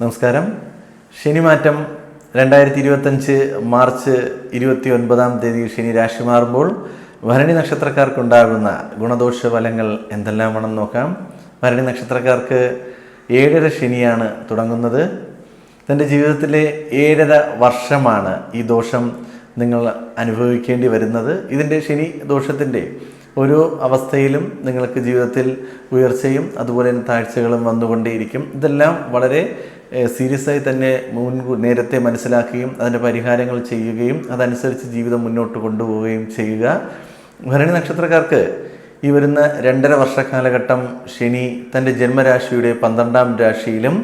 നമസ്കാരം. ശനിമാറ്റം 2025 മാർച്ച് 29 ശനി രാശി മാറുമ്പോൾ ഭരണി നക്ഷത്രക്കാർക്കുണ്ടാകുന്ന ഗുണദോഷ ഫലങ്ങൾ എന്തെല്ലാമാണെന്ന് നോക്കാം. ഭരണി നക്ഷത്രക്കാർക്ക് 7.5 ശനിയാണ് തുടങ്ങുന്നത്. തൻ്റെ ജീവിതത്തിലെ 7.5 വർഷമാണ് ഈ ദോഷം നിങ്ങൾ അനുഭവിക്കേണ്ടി വരുന്നത്. ഇതിൻ്റെ ശനി ദോഷത്തിൻ്റെ ഓരോ അവസ്ഥയിലും നിങ്ങൾക്ക് ജീവിതത്തിൽ ഉയർച്ചയും അതുപോലെ തന്നെ താഴ്ചകളും വന്നുകൊണ്ടേയിരിക്കും. ഇതെല്ലാം വളരെ സീരിയസ് ആയി തന്നെ നേരത്തെ മനസ്സിലാക്കുകയും അതിൻ്റെ പരിഹാരങ്ങൾ ചെയ്യുകയും അതനുസരിച്ച് ജീവിതം മുന്നോട്ട് കൊണ്ടുപോവുകയും ചെയ്യുക. ഭരണി നക്ഷത്രക്കാർക്ക് ഈ വരുന്ന 2.5 വർഷ കാലഘട്ടം ശനി തൻ്റെ ജന്മരാശിയുടെ 12ാം രാശിയിലും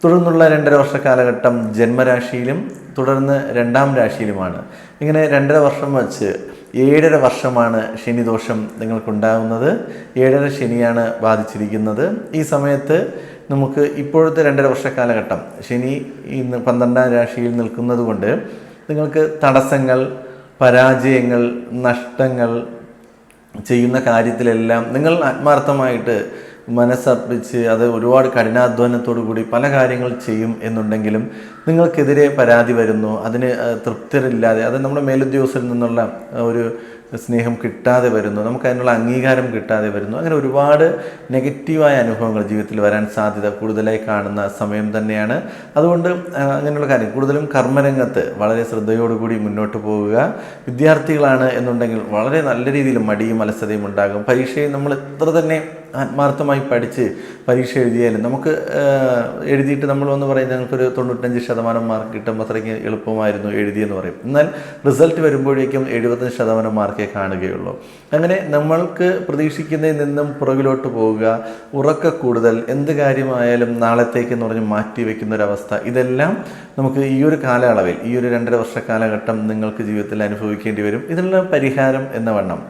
തുടർന്നുള്ള 2.5 വർഷ കാലഘട്ടം ജന്മരാശിയിലും തുടർന്ന് 2ാം രാശിയിലുമാണ്. ഇങ്ങനെ 2.5 വർഷം വച്ച് 7.5 വർഷമാണ് ശനിദോഷം നിങ്ങൾക്കുണ്ടാകുന്നത്. 7.5 ശനിയാണ് ബാധിച്ചിരിക്കുന്നത്. ഈ സമയത്ത് നമുക്ക് ഇപ്പോഴത്തെ 2.5 വർഷ കാലഘട്ടം ശനി ഇന്ന് 12ാം രാശിയിൽ നിൽക്കുന്നത് കൊണ്ട് നിങ്ങൾക്ക് തടസ്സങ്ങൾ, പരാജയങ്ങൾ, നഷ്ടങ്ങൾ ചെയ്യുന്ന കാര്യത്തിലെല്ലാം നിങ്ങൾ ആത്മാർത്ഥമായിട്ട് മനസ്സർപ്പിച്ച് അത് ഒരുപാട് കഠിനാധ്വാനത്തോടു കൂടി പല കാര്യങ്ങൾ ചെയ്യും എന്നുണ്ടെങ്കിലും നിങ്ങൾക്കെതിരെ പരാതി വരുന്നു, അതിന് തൃപ്തരില്ലാതെ, അത് നമ്മുടെ മേലുദ്യോഗസ്ഥരിൽ നിന്നുള്ള ഒരു സ്നേഹം കിട്ടാതെ വരുന്നു, നമുക്ക് അതിനുള്ള അംഗീകാരം കിട്ടാതെ വരുന്നു. അങ്ങനെ ഒരുപാട് നെഗറ്റീവായ അനുഭവങ്ങൾ ജീവിതത്തിൽ വരാൻ സാധ്യത കൂടുതലായി കാണുന്ന സമയം തന്നെയാണ്. അതുകൊണ്ട് അങ്ങനെയുള്ള കാര്യം കൂടുതലും കർമ്മരംഗത്ത് വളരെ ശ്രദ്ധയോടുകൂടി മുന്നോട്ട് പോവുക. വിദ്യാർത്ഥികളാണ് എന്നുണ്ടെങ്കിൽ വളരെ നല്ല രീതിയിൽ മടിയും അലസതയും ഉണ്ടാകും. പരീക്ഷയിൽ നമ്മൾ എത്ര തന്നെ ആത്മാർത്ഥമായി പഠിച്ച് പരീക്ഷ എഴുതിയാലും നമുക്ക് എഴുതിയിട്ട് നമ്മൾ വന്ന് പറയും ഞങ്ങൾക്കൊരു 95% മാർക്ക് കിട്ടുമ്പോൾ അത്രയ്ക്ക് എളുപ്പമായിരുന്നു എഴുതിയെന്ന് പറയും. എന്നാൽ റിസൾട്ട് വരുമ്പോഴേക്കും 75% മാർക്കേ കാണുകയുള്ളൂ. അങ്ങനെ നമ്മൾക്ക് പ്രതീക്ഷിക്കുന്നതിൽ നിന്നും പുറകിലോട്ട് പോവുക, ഉറക്കക്കൂടുതൽ, എന്ത് കാര്യമായാലും നാളത്തേക്ക് എന്ന് പറഞ്ഞ് മാറ്റി വയ്ക്കുന്ന ഒരവസ്ഥ, ഇതെല്ലാം നമുക്ക് ഈ ഒരു കാലയളവിൽ ഈ ഒരു 2.5 വർഷ കാലഘട്ടം നിങ്ങൾക്ക് ജീവിതത്തിൽ അനുഭവിക്കേണ്ടി വരും. ഇതിനുള്ള പരിഹാരം എന്ന വണ്ണം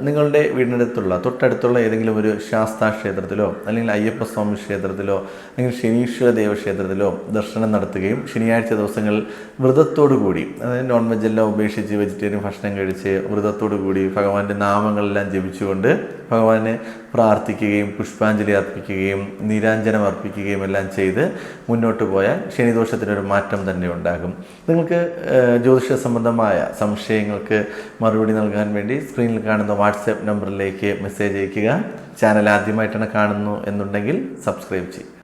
നിങ്ങളുടെ വീടിനടുത്തുള്ള തൊട്ടടുത്തുള്ള ഏതെങ്കിലും ഒരു ശാസ്താ ക്ഷേത്രത്തിലോ അല്ലെങ്കിൽ അയ്യപ്പസ്വാമി ക്ഷേത്രത്തിലോ അല്ലെങ്കിൽ ശനീശ്വര ദേവക്ഷേത്രത്തിലോ ദർശനം നടത്തുകയും ശനിയാഴ്ച ദിവസങ്ങളിൽ വ്രതത്തോടുകൂടി, അതായത് നോൺ വെജ് എല്ലാം ഉപേക്ഷിച്ച് വെജിറ്റേറിയൻ ഭക്ഷണം കഴിച്ച് വ്രതത്തോടുകൂടി ഭഗവാന്റെ നാമങ്ങളെല്ലാം ജപിച്ചുകൊണ്ട് ഭഗവാനെ പ്രാർത്ഥിക്കുകയും പുഷ്പാഞ്ജലി അർപ്പിക്കുകയും നീരാഞ്ജനം അർപ്പിക്കുകയും എല്ലാം ചെയ്ത് മുന്നോട്ട് പോയാൽ ശനിദോഷത്തിനൊരു മാറ്റം തന്നെ ഉണ്ടാകും. നിങ്ങൾക്ക് ജ്യോതിഷ സംബന്ധമായ സംശയങ്ങൾക്ക് മറുപടി നൽകാൻ വേണ്ടി സ്ക്രീനിൽ കാണുന്ന വാട്സാപ്പ് നമ്പറിലേക്ക് മെസ്സേജ് അയയ്ക്കുക. ചാനൽ ആദ്യമായിട്ടാണ് കാണുന്നു എന്നുണ്ടെങ്കിൽ സബ്സ്ക്രൈബ് ചെയ്യും.